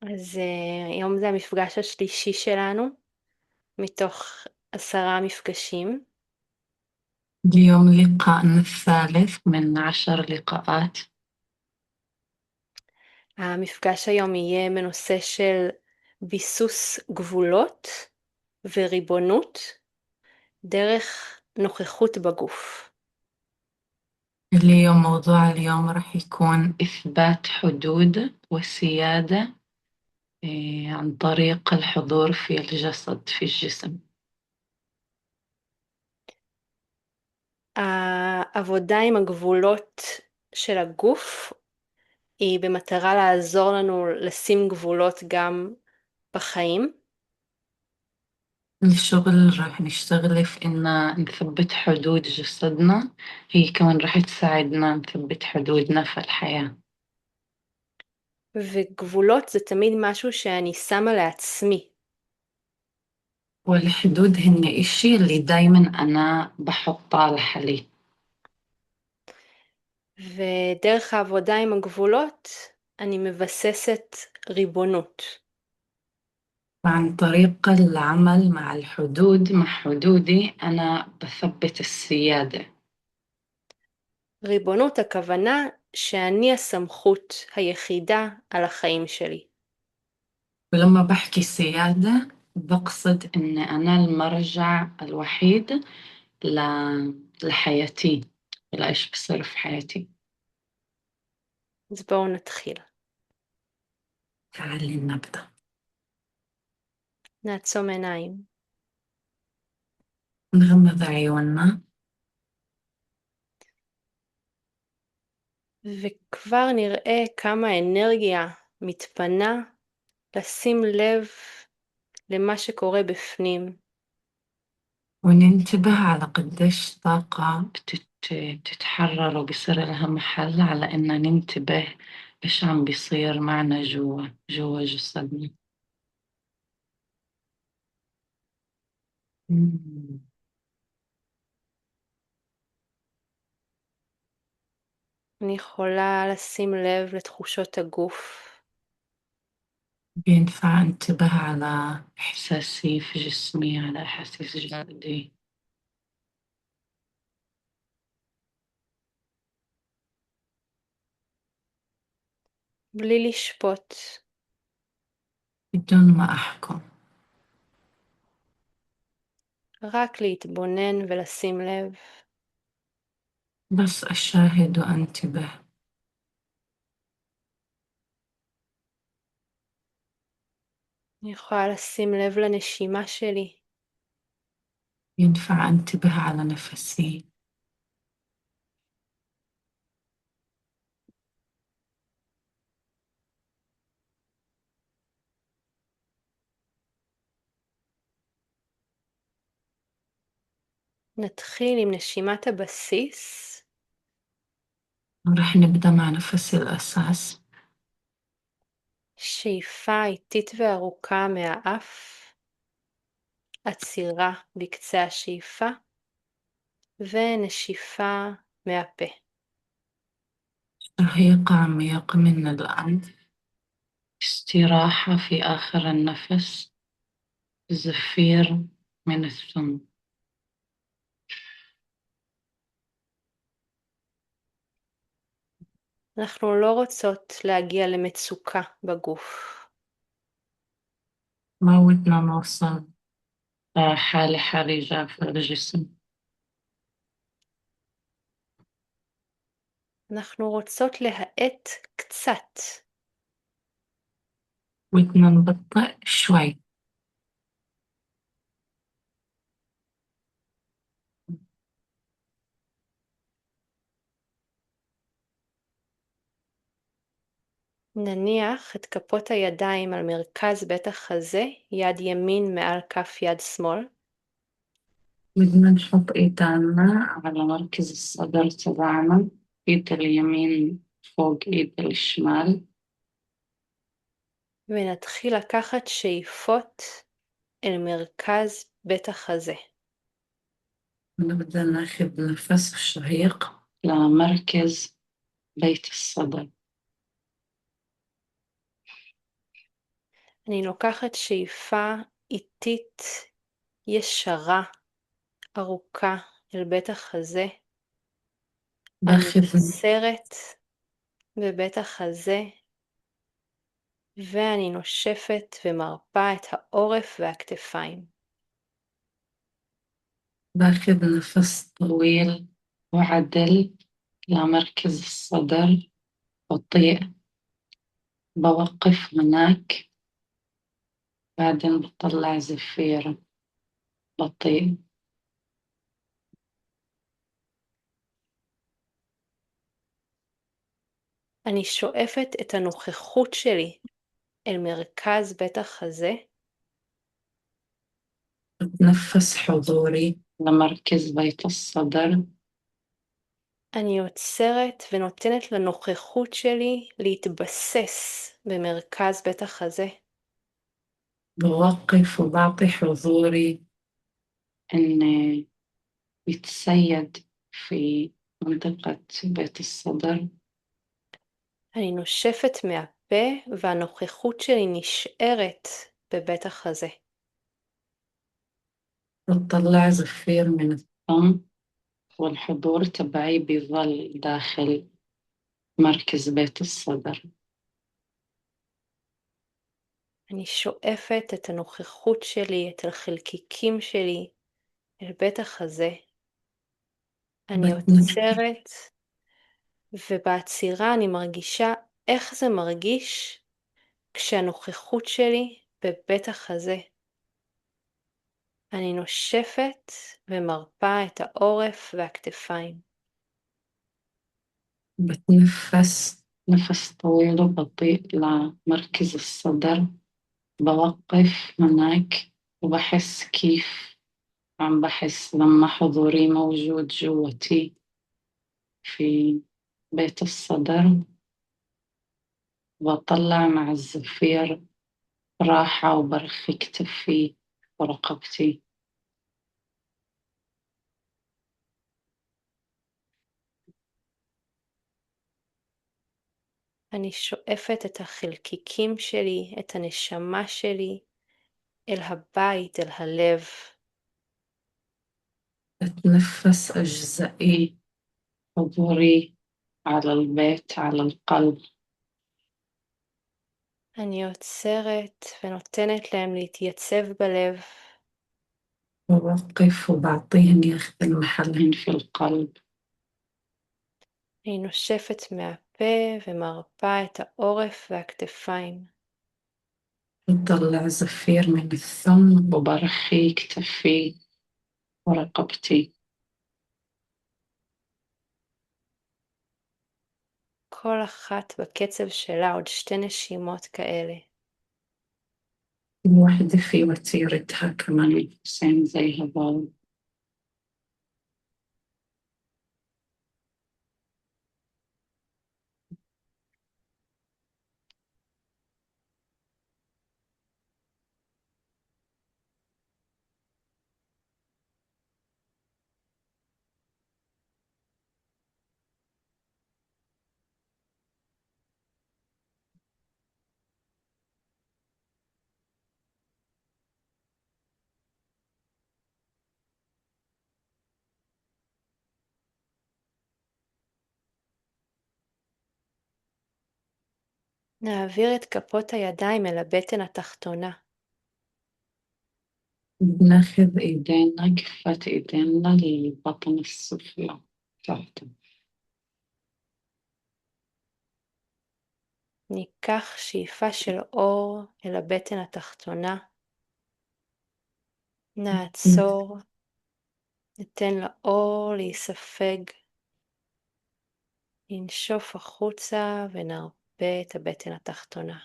היום זה המפגש השלישי שלנו מתוך 10 מפגשים. اليوم لقاءنا الثالث من 10 لقاءات. המפגש היום יהיה בנושא של ביסוס גבולות וריבונות דרך נוכחות בגוף. موضوع اليوم راح يكون إثبات حدود وسيادة عن طريق الحضور في الجسد في الجسم. העבודה עם הגבולות של הגוף היא במטרה לעזור לנו לשים גבולות גם בחיים. الشغل راح نشتغله في إن نثبت حدود جسدنا، هي كمان راح تساعدنا نثبت حدودنا في الحياة. וגבולות זה תמיד משהו שאני שמה לעצמי. والحدود هن إشي اللي دايما أنا بحطه لحالي. ודרך העבודה עם הגבולות אני מבססת ריבונות. وعن طريق العمل مع الحدود مع حدودي أنا بثبت السيادة. ריבונות הכוונה שאני הסמכות היחידה על החיים שלי. ولما بحكي سيادة بقصد إن أنا المرجع الوحيد لحياتي، لإيش بصير في حياتي. אז בואו נתחיל. تعالي نبدأ. נעצום עיניים. نغمض عيوننا וכבר נראה כמה אנרגיה מתפנה לשים לב למה שקורה בפנים. وننتبه على قديش طاقة بتتحرر وبصير لها محل، على إن ننتبه إيش عم بيصير معنا جوا جسدنا. مم. אני יכולה לשים לב לתחושות הגוף. بينفع انتبه على إحساسي في جسمي، على أحاسيس جسدي. בלי לשפוט. بدون ما أحكم، רק להתבונן ולשים לב. بس أشاهد وأنتبه. אני יכולה לשים לב לנשימה שלי. ينفع أنتبه على نفسي. נתחיל עם נשימת הבסיס. ورح نبدأ مع نفس الأساس. שאיפה איטית וארוכה מהאף, עצירה בקצה השאיפה, ונשיפה מהפה. شهيق عميق من الأنف، استراحة في آخر النفس، زفير من الثم. אנחנו לא רוצות להגיע למצוקה בגוף. ما ودنا نوصل حالة حرجة في الجسم. אנחנו רוצות להאט קצת. ودنا نبطئ شوي. נניח את כפות הידיים על מרכז בית החזה, יד ימין מעל כף יד שמאל. بدنا نحط إيدنا على مركز الصدر تبعنا، إيد اليمين فوق إيد الشمال. ונתחיל לקחת שאיפות אל מרכז בית החזה. نبدأ ناخذ نفس شهيق لمركز بيت الصدر. אני לוקחת שאיפה איטית, ישרה, ארוכה אל בית החזה. אני باخذ עוצרת בבית החזה, ואני נושפת ומרפה את העורף והכתפיים. باخذ نفس طويل وعدل لمركز الصدر بطيء. بوقف هناك، بعدين بطلع زفير بطيء. אני שואפת את הנוכחות שלי אל מרכז בית החזה. بتنفس حضوري لمركز بيت الصدر. אני עוצרת ונותנת לנוכחות שלי להתבסס במרכז בית החזה. بوقف وبعطي حضوري إن يتسيد في منطقة بيت الصدر. אני נושפת מהפה והנוכחות שלי נשארת בבית החזה. بطلع زفير من الفم، والحضور تبعي بيظل داخل مركز بيت الصدر. אני שואפת את הנוכחות שלי, את החלקיקים שלי, אל בית החזה. אני بتنفس עוצרת, ובעצירה אני מרגישה איך זה מרגיש כשהנוכחות שלי בבית החזה. אני נושפת ומרפה את העורף והכתפיים. بتنفس نفس طويل وبطيء لمركز الصدر. بوقف هناك وبحس كيف عم بحس لما حضوري موجود جوتي في بيت الصدر. بطلع مع الزفير راحة وبرخي كتفي ورقبتي. אני שואפת את החלקיקים שלי, את הנשמה שלי, אל הבית, אל הלב. بتنفس أجزائي حضوري على البيت، على القلب. אני עוצרת ונותנת להם להתייצב בלב. بوقف وبعطيهن ياخذن محلهن في القلب. אני נושפת מהפה ומרפה את העורף והכתפיים. بطلع زفير من الثم وبرخي كتفي ورقبتي. כל אחת בקצב שלה, עוד 2 נשימות כאלה. كل واحدة في وتيرتها كمان نفسين زي هذول. נעביר את כפות הידיים אל הבטן התחתונה. بناخذ ايدينا، كفات ايدينا للبطن السفلى تحت. ניקח שאיפה של אור אל הבטן התחתונה. נעצור, ניתן לאור להיספג. ננשוף החוצה ונרפה את הבטן התחתונה.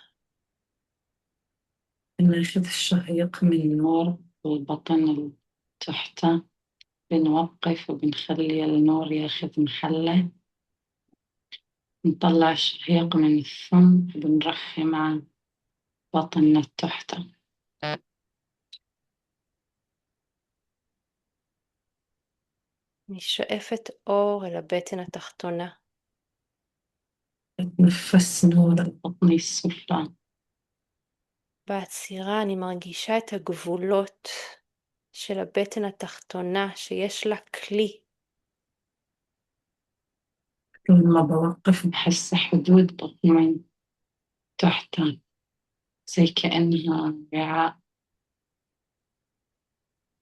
بناخذ الشهيق من نور البطن تحت. بنوقف وبنخلي النور ياخذ محله. نطلع الشهيق من الثم وبنرخي مع بطننا تحت. אני שואפת אור אל הבטן התחתונה. بتنفس نور البطن السفلى. בעצירה אני מרגישה את הגבולות של הבטן התחתונה שיש לה כלי. كل ما بوقف بحس حدود بطني تحتها زي كأنها وعاء.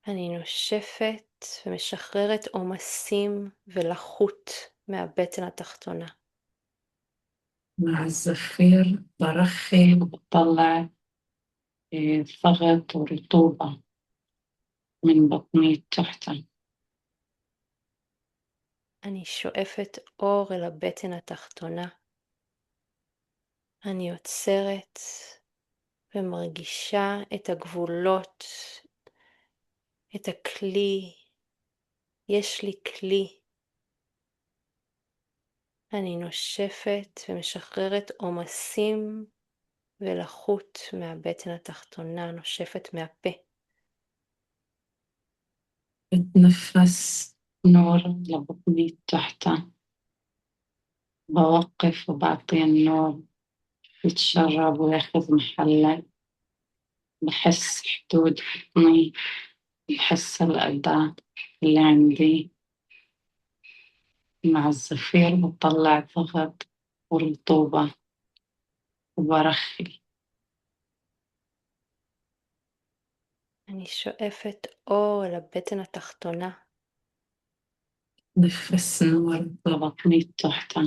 אני נושפת ומשחררת עומסים ולחות מהבטן התחתונה. مع الزفير برخي وبطلع ضغط ورطوبة من بطني تحتها. אני שואפת אור אל הבטן התחתונה. אני עוצרת ומרגישה את הגבולות, את הכלי. יש לי כלי. אני נושפת ומשחררת עומסים ולחות מהבטן התחתונה, נושפת מהפה. بتنفس نور لبطني تحتها، بوقف وبعطي النور يتشرب وياخذ محله. بحس حدود بطني، بحس الأداء اللي عندي. مع الزفير بطلع ضغط ورطوبة وبرخي. אני שואפת אור אל הבטן התחתונה. نفس نور لبطني تحتها.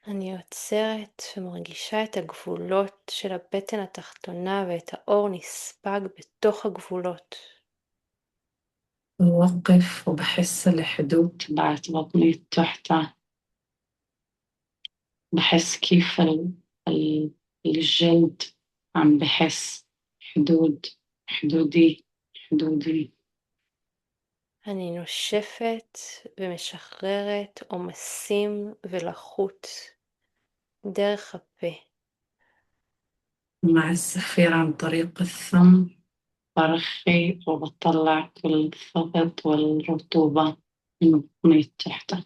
אני עוצרת ומרגישה את הגבולות של הבטן התחתונה ואת האור נספג בתוך הגבולות. بوقف وبحس الحدود تبعت بطني تحتها. بحس كيف الجلد عم بحس حدود، حدودي، حدودي. אני נושפת ומשחררת עומסים ולחות דרך הפה. مع الزفير عن طريق الثم برخي وبطلع كل الضغط والرطوبة من بطني تحتها.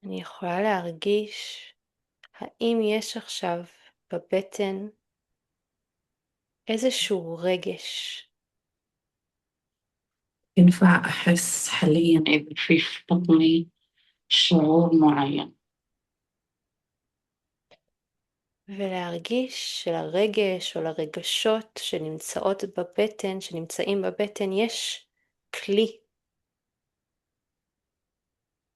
אני יכולה להרגיש האם יש עכשיו בבטן איזשהו רגש. ينفع أحس حاليا إذا في بطني شعور معين. ולהרגיש שלרגש או לרגשות שנמצאות בבטן, שנמצאים בבטן, יש כלי.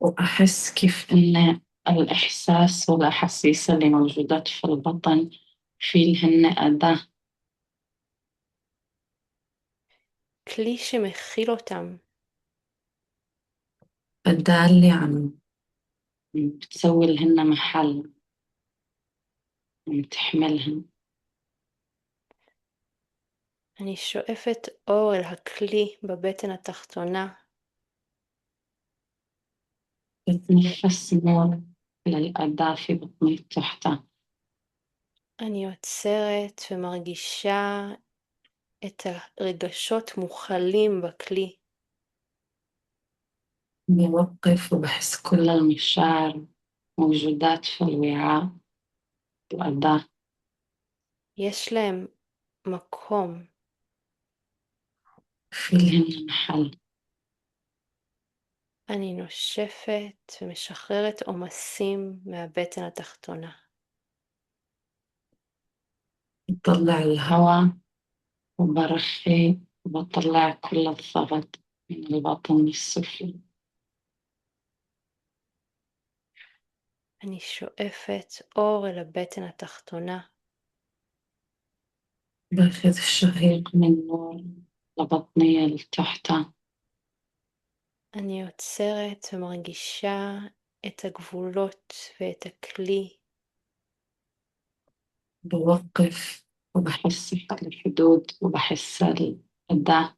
وأحس كيف إن الإحساس والأحاسيس اللي موجودات في البطن في لهن أداة. כלי שמכיל אותם. أداة اللي عم بتسوي لهن محل، عم تحملهن. אני שואפת אור אל הכלי בבטן התחתונה. بتنفس نور للأداة في بطني تحتها. אני עוצרת ומרגישה את הרגשות מוכלים בכלי. بوقف وبحس كل المشاعر موجودات في الوعاء الأداة. יש להם מקום. في لهن محل. אני נושפת ומשחררת עומסים מהבטן התחתונה. بطلع الهواء وبرخي وبطلع كل الضغط من البطن السفلي. אני שואפת אור אל הבטן התחתונה. باخذ الشهيق من نور لبطني التحتة. אני עוצרת ומרגישה את הגבולות ואת הכלי. بوقف وبحس الحدود وبحس الأداة.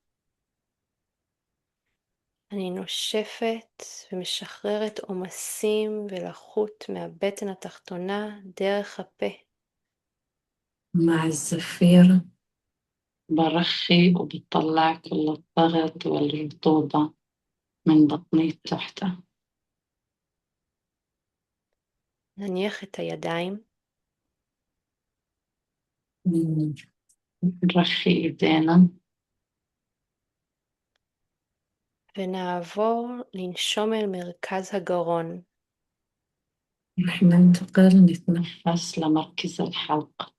אני נושפת ומשחררת עומסים ולחות מהבטן התחתונה דרך הפה. مع الزفير برخي وبطلع كل الضغط والرطوبة من بطني تحتها. נניח את הידיים نرخي إيدينا ונעבור לנשום אל מרכז הגרון. رح ننتقل نتنفس لمركز الحلق.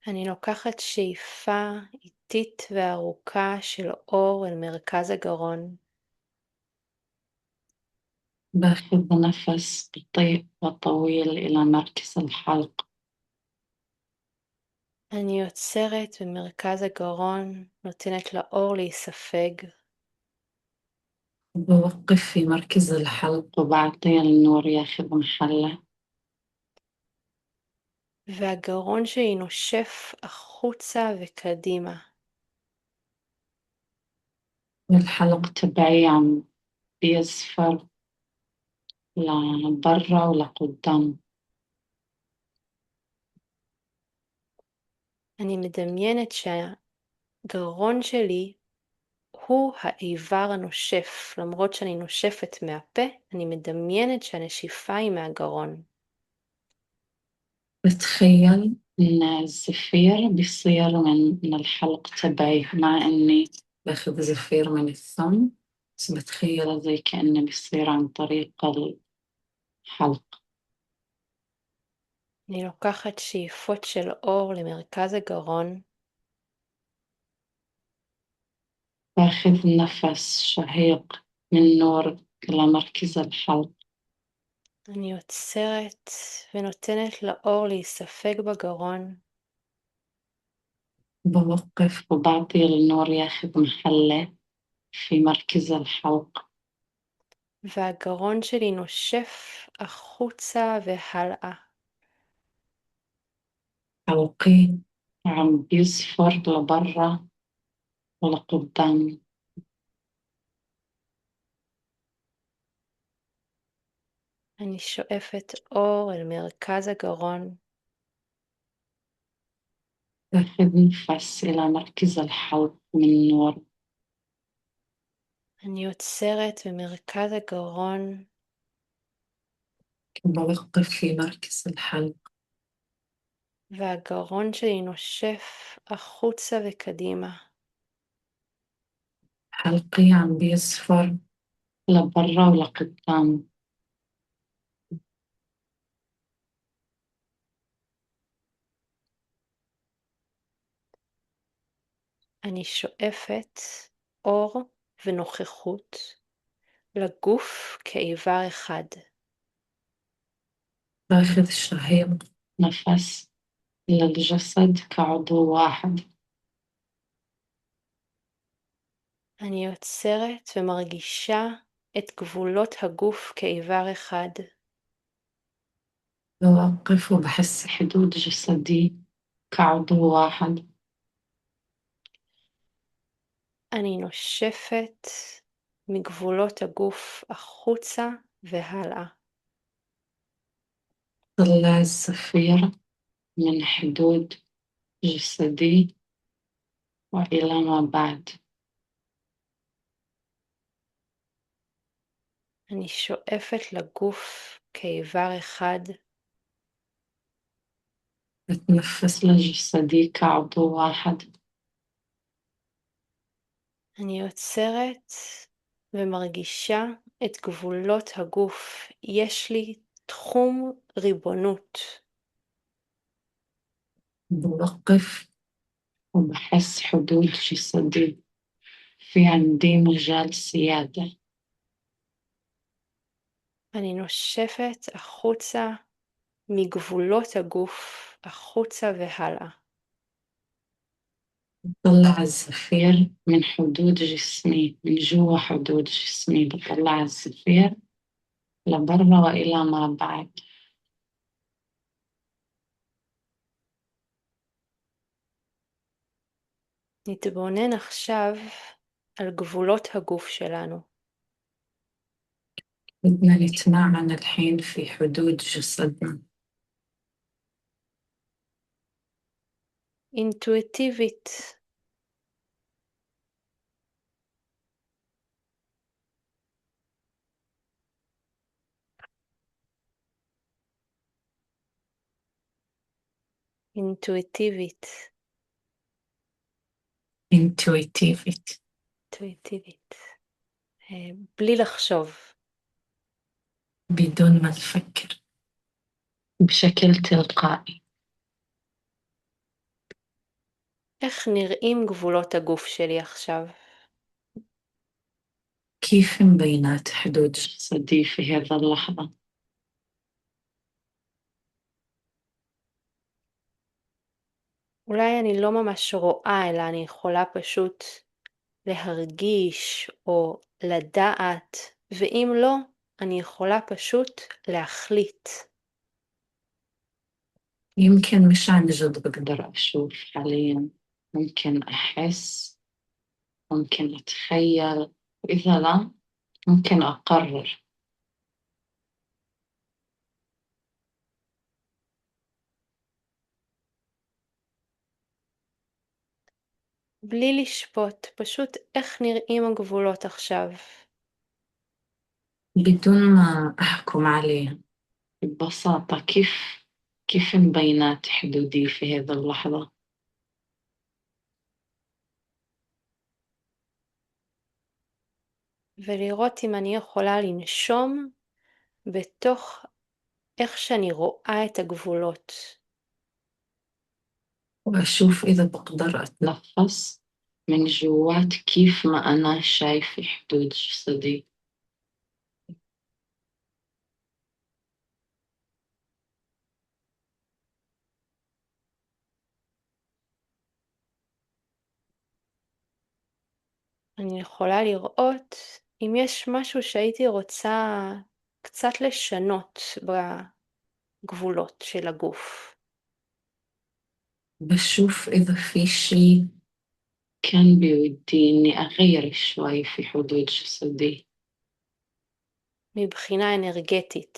אני לוקחת שאיפה איטית וארוכה של אור אל מרכז הגרון. باخذ نفس بطيء وطويل إلى مركز الحلق. אני עוצרת במרכז הגרון, נותנת לאור להיספג. بوقف في مركز الحلق وبعطيه النور ياخذ محله. והגרון שלי נושף החוצה וקדימה. والحلق تبعي عم بيزفر لبرا ولقدام. אני מדמיינת שהגרון שלי הוא האיבר הנושף. למרות שאני נושפת מהפה, אני מדמיינת שהנשיפה היא מהגרון. بتخيل إن الزفير بيصير من الحلق تبعي، مع إني باخذ زفير من الثم، بس بتخيله زي كأنه بيصير عن طريق الحلق. אני לוקחת שאיפות של אור למרכז הגרון, باخذ نفس شهيق من نور إلى مركز الحلق. אני עוצרת ונותנת לאור להיספג בגרון, بوقف وبعطي النور ياخذ محله في مركز الحلق. והגרון שלי נושף החוצה והלאה. حلقي عم بيزفر لبرا ولقدام. אני שואפת אור אל מרכז הגרון, باخذ نفس إلى مركز الحلق من نور. אני עוצרת במרכז הגרון, بوقف في مركز الحلق והגרון שלי נושף החוצה וקדימה. حلقي عم بيصفر لبرا ولقدام. אני שואפת אור ונוכחות לגוף כאיבר אחד. باخذ شهيق نفس للجسد كعضو واحد. אני עוצרת ומרגישה את גבולות הגוף כאיבר אחד. بوقف وبحس حدود جسدي كعضو واحد. אני נושפת מגבולות הגוף החוצה והלאה. طلع الزفير من حدود جسدي وإلى ما بعد. אני שואפת לגוף כאיבר אחד. بتنفس لجسدي كعضو واحد. אני עוצרת ומרגישה את גבולות הגוף. יש לי תחום ריבונות. بوقف وبحس حدود جسدي، في عندي مجال سيادة. אני נושפת החוצה מגבולות הגוף, החוצה והלאה. بطلع الزفير من حدود جسمي، من جوا حدود جسمي بطلع الزفير لبرا وإلى ما بعد. נתבונן עכשיו על גבולות הגוף שלנו. بدنا نتمعن الحين في حدود جسدنا. אינטואיטיבית, אינטואיטיבית. אינטואיטיבית. אינטואיטיבית. בלי לחשוב. بدون ما تفكر. بشكل تلقائي. איך נראים גבולות הגוף שלי עכשיו? كيف مبينات حدود جسدي في هذا اللحظة؟ אולי אני לא ממש רואה, אלא אני יכולה פשוט להרגיש או לדעת, ואם לא, אני יכולה פשוט להחליט. يمكن مش عن جد بقدر أشوف حاليا، ممكن أحس، ممكن أتخيل، وإذا لا ممكن أقرر. בלי לשפוט, פשוט איך נראים הגבולות עכשיו. بدون ما أحكم عليها، ببساطة كيف مبينات حدودي في هذه اللحظة. ולראות אם אני יכולה לנשום בתוך איך שאני רואה את הגבולות. وأشوف إذا بقدر أتنفس من جوات كيف ما أنا شايفة حدود جسدي. אני יכולה לראות אם יש משהו שהייתי רוצה קצת לשנות בגבולות של הגוף. بشوف إذا في شيء كان بودي إني أغير شوي في حدود جسدي. מבחינה אנרגטית.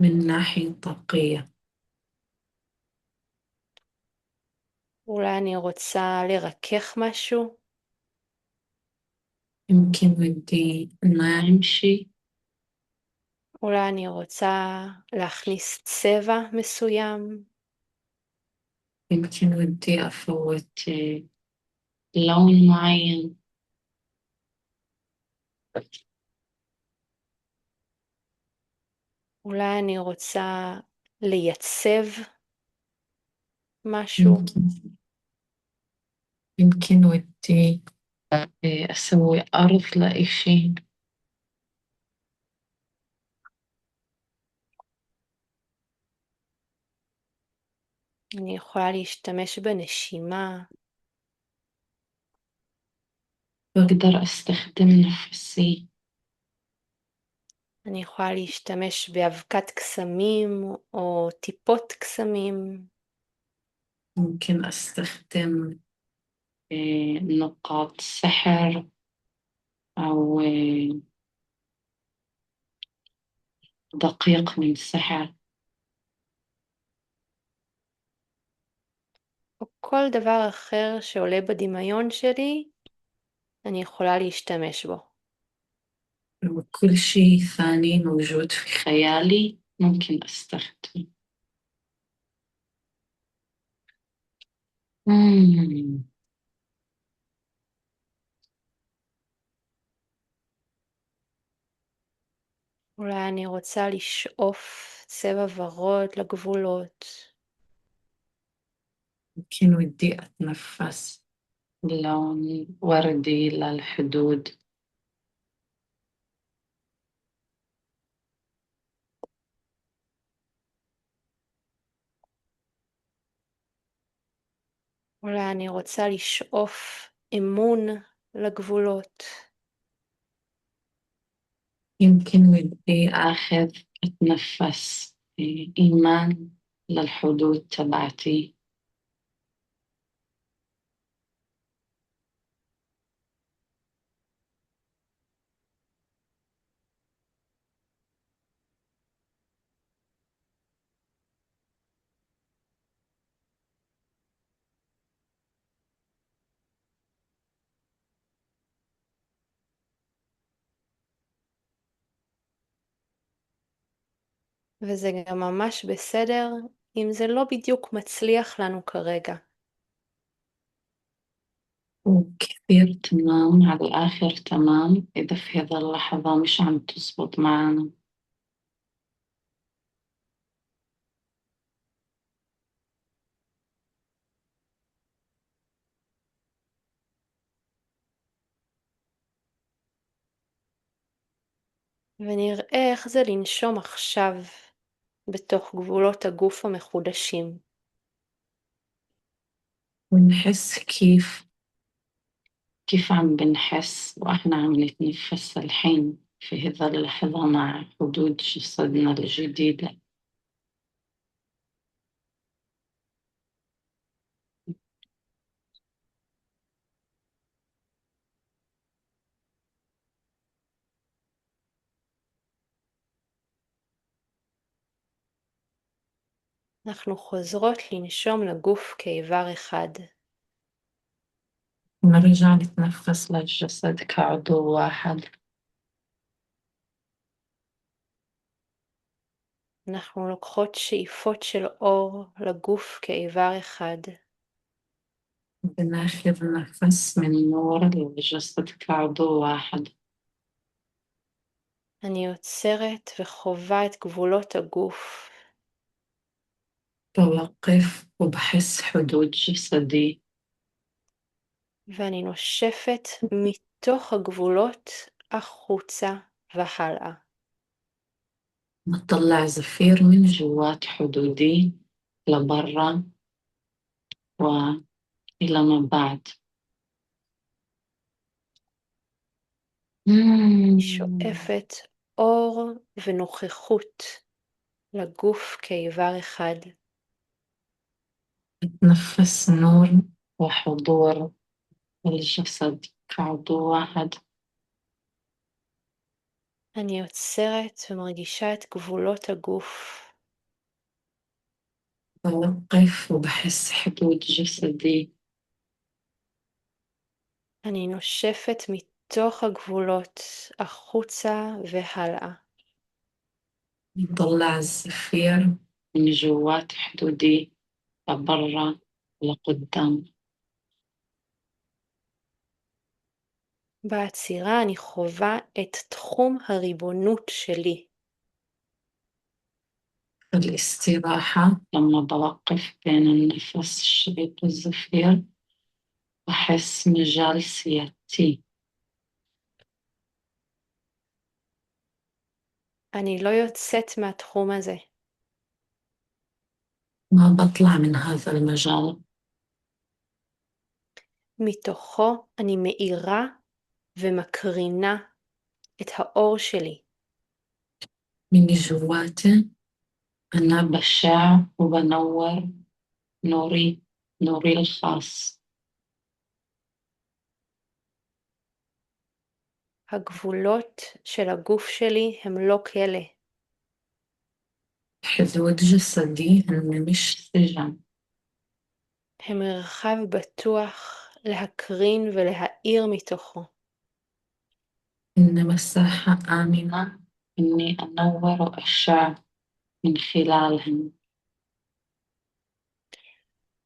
من ناحية طاقية. אולי אני רוצה לרכך משהו. يمكن ودي أناعم شيء. אולי אני רוצה להכניס צבע מסוים. يمكن ودي أفوت لون معين. אולי אני רוצה לייצב משהו. يمكن ودي أسوي أرض لإشي. אני יכולה להשתמש בנשימה. بقدر أستخدم نفسي. אני יכולה להשתמש באבקת קסמים או טיפות קסמים. ممكن أستخدم نقاط سحر أو دقيق من سحر. או כל דבר אחר שעולה בדמיון שלי, אני יכולה להשתמש בו. وكل شيء ثاني موجود في خيالي ممكن أستخدمه. مم. אולי אני רוצה לשאוף צבע ורוד לגבולות. يمكن ودي أتنفس لون وردي للحدود. אולי אני רוצה לשאוף אמון לגבולות. يمكن ودي أتنفس إيمان للحدود تبعتي. וזה גם ממש בסדר אם זה לא בדיוק מצליח לנו כרגע. وكثير تمام على الآخر تمام إذا في هذا اللحظة مش عم تزبط معنا. ונראה איך זה לנשום עכשיו בתוך גבולות הגוף המחודשים. ونحس كيف عم بنحس وإحنا عم نتنفس الحين في هذا اللحظة مع حدود جسدنا الجديدة. אנחנו חוזרות לנשום לגוף כאיבר אחד. ونرجع نتنفس للجسد كعضو واحد. אנחנו לוקחות שאיפות של אור לגוף כאיבר אחד. بناخذ نفس من نور للجسد كعضو واحد. אני עוצרת וחווה את גבולות הגוף. بوقف وبحس حدود جسدي. ואני נושפת מתוך הגבולות החוצה והלאה. بطلع زفير من جوات حدودي لبرا وإلى ما بعد. אני שואפת אור ונוכחות לגוף כאיבר אחד. أتنفس نور وحضور الجسد كعضو واحد. אני עוצרת ומרגישה את גבולות הגוף. بوقف وبحس حدود جسدي. אני נושפת מתוך הגבולות החוצה והלאה. بطلع الزفير من جوات حدودي لبرا لقدام. בעצירה אני חווה את תחום הריבונות שלי. في الاستراحة لما بوقف بين النفس الشهيق والزفير بحس مجال سيادتي. אני לא יוצאת מהתחום הזה. ما بطلع من هذا المجال. מתוכו אני מאירה ומקרינה את האור שלי. من جواته أنا بشع وبنور نوري الخاص. הגבולות של הגוף שלי הם לא כלא. حدود جسدي هن مش سجن. הם מרחב בטוח להקרין ולהאיר מתוכו. إن مساحة آمنة إني أنور وأشع من خلالهم.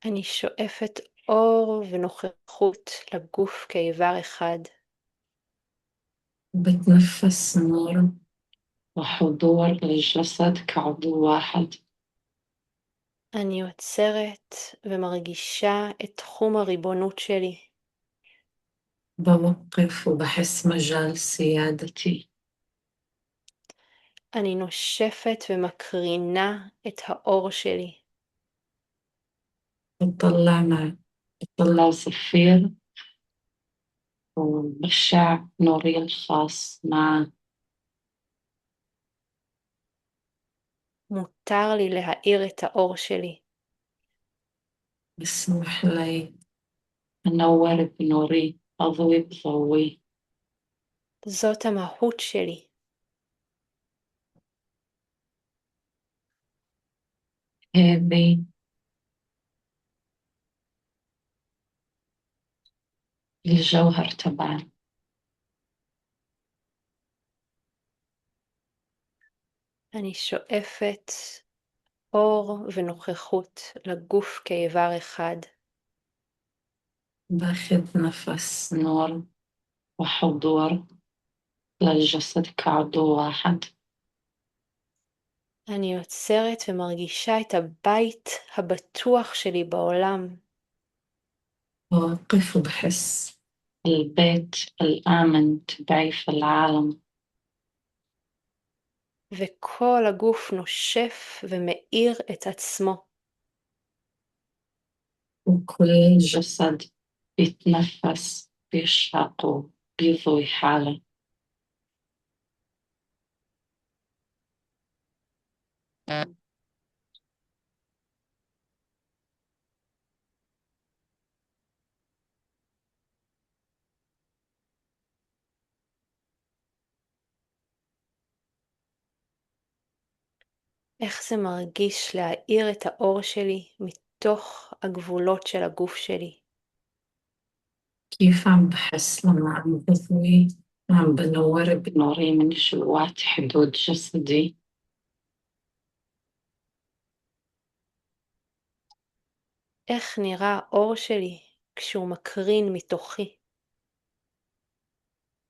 אני שואפת אור ונוכחות לגוף כאיבר אחד. بتنفس نور وحضور للجسد كعضو واحد. אני עוצרת ומרגישה את תחום הריבונות שלי. بوقف وبحس مجال سيادتي. אני נושפת ומקרינה את האור שלי. بطلع زفير وبشع نوري الخاص معه. מותר לי להאיר את האור שלי. بسمح لي أنور بنوري أضوي بضوي. זאת המהות שלי. هذه الجوهر تبعي. אני שואפת אור ונוכחות לגוף כאיבר אחד. باخذ نفس نور وحضور للجسد كعضو واحد. אני יוצרת ומרגישה את הבית הבטוח שלי בעולם. بوقف وبحس البيت الآمن تبعي في العالم. וכל הגוף נושף ומאיר את עצמו. وكل جسد بيتنفس بيشرق وبيضوي حاله. איך זה מרגיש להאיר את האור שלי מתוך הגבולות של הגוף שלי. كيف عم بحس لما عم بضوي وعم بنور بنوري من جوات حدود جسدي. איך נראה האור שלי כשהוא מקרין מתוכי.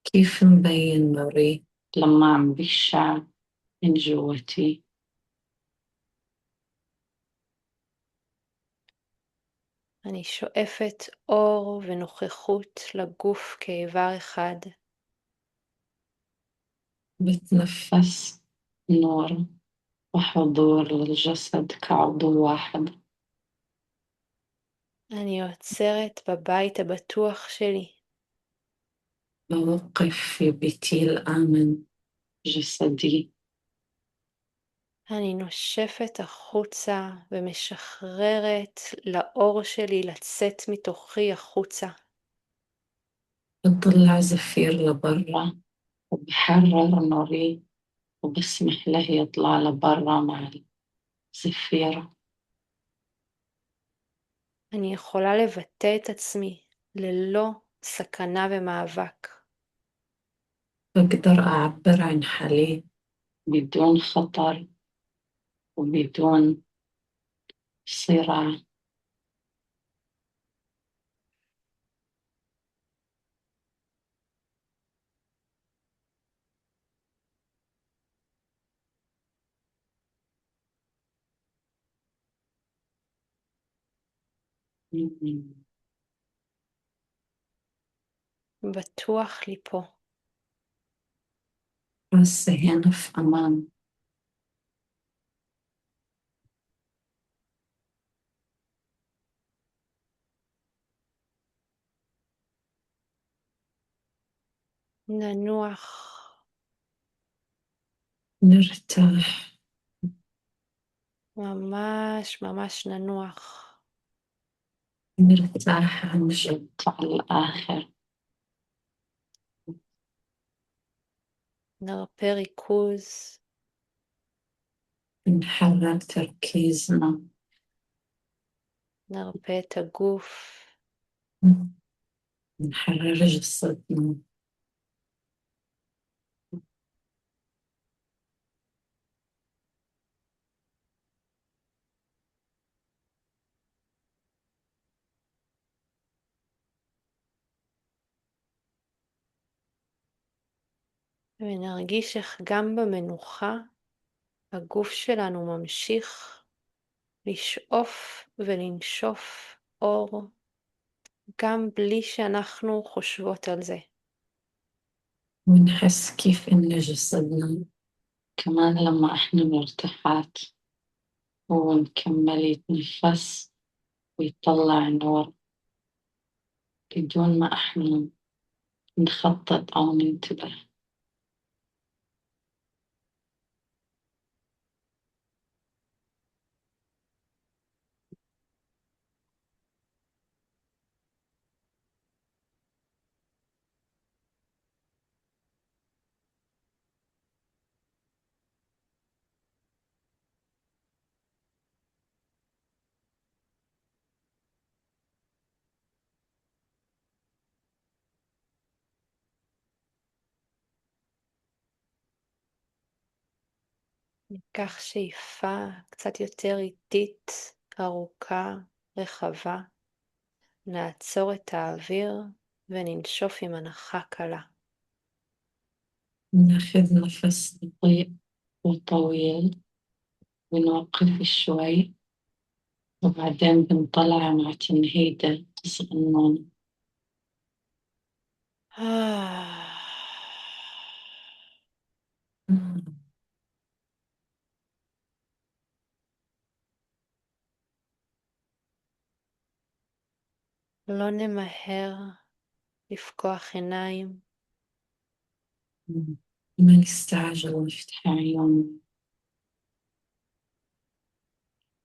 كيف مبين نوري لما عم بيشع من جواتي. אני שואפת אור ונוכחות לגוף כאיבר אחד. بتنفس نور وحضور للجسد كعضو واحد. אני יוצרת בבית הבטוח שלי. بوقف في بيتي الآمن جسدي. אני נושפת החוצה ומשחררת לאור שלי לצאת מתוכי החוצה. بطلع زفير لبرا وبحرر نوري وبسمح له يطلع لبرا مع الزفير. אני יכולה לבטא את עצמי ללא סכנה ומאבק. بقدر أعبر عن حالي بدون خطر وبدون صراع. בטוח לי פה. حاسة هنا في أمان. ננוח. نرتاح. ממש ממש ננוח. نرتاح عن جد على الآخر. נרפה ריכוז. نحرر تركيزنا. נרפה את הגוף. نحرر جسدنا. ונרגיש איך גם במנוחה הגוף שלנו ממשיך לשאוף ולנשוף אור, גם בלי שאנחנו חושבות על זה. ونحس كيف إن جسدنا كمان لما إحنا مرتاحات هو مكمل يتنفس ويطلع نور بدون ما إحنا نخطط أو ننتبه. ניקח שאיפה קצת יותר איטית, ארוכה, רחבה. נעצור את האוויר וננשוף עם הנחה קלה. ناخذ نفس بطيء وطويل ونوقف شوي وبعدين بنطلع مع تنهيدة صغنون. לא נמהר לפקוח עיניים. ما نستعجل نفتح عيون.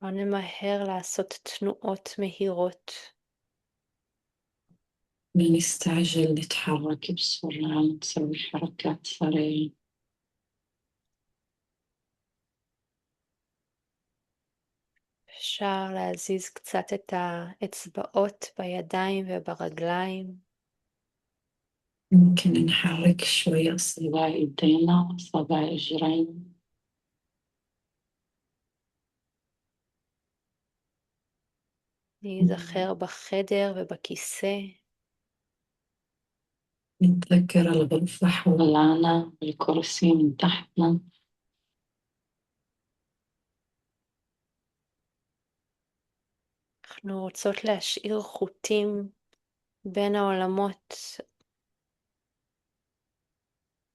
לא נמהר לעשות תנועות מהירות. ما نستعجل نتحرك بسرعة نسوي حركات سريعة. אפשר להזיז קצת את האצבעות בידיים וברגליים. ممكن نحرك شوي أصابع إيدينا وأصابع رجلينا. להיזכר בחדר ובכיסא. نتذكر الغرفة حولنا والكرسي من تحتنا. אנחנו רוצות להשאיר חוטים בין העולמות.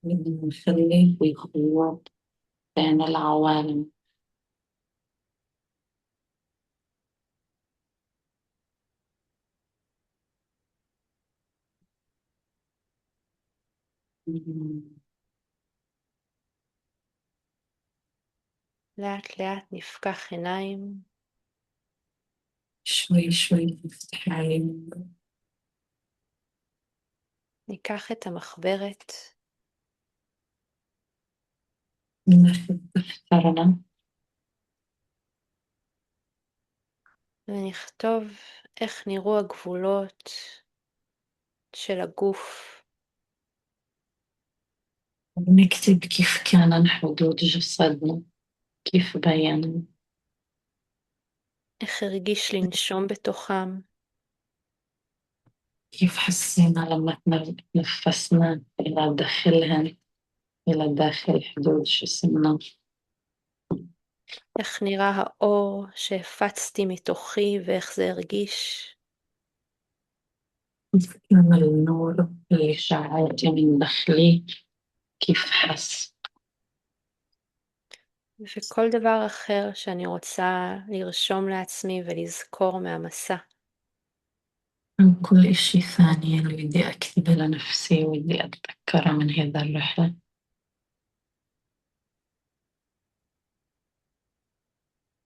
بدنا نخلي في خيوط بين العوالم. לאט לאט נפקח עיניים. شوي شوي نفتح عين. ניקח את המחברת. ناخذ دفترنا ונכתוב איך נראו הגבולות של הגוף. ونكتب كيف كان حدود جسدنا، كيف بين، איך הרגיש לנשום בתוכם. كيف حسينا لما تنفسنا إلى داخلهن، إلى داخل حدود جسمنا. איך נראה האור שהפצתי מתוכי ואיך זה הרגיש. كيف كان النور اللي شعلته من داخلي، كيف حس. וכל דבר אחר שאני רוצה לרשום לעצמי ולזכור מהמסע. عن كل إشي ثاني اللي بدي أكتبه لنفسي ودي أتذكره من هذا الرحلة.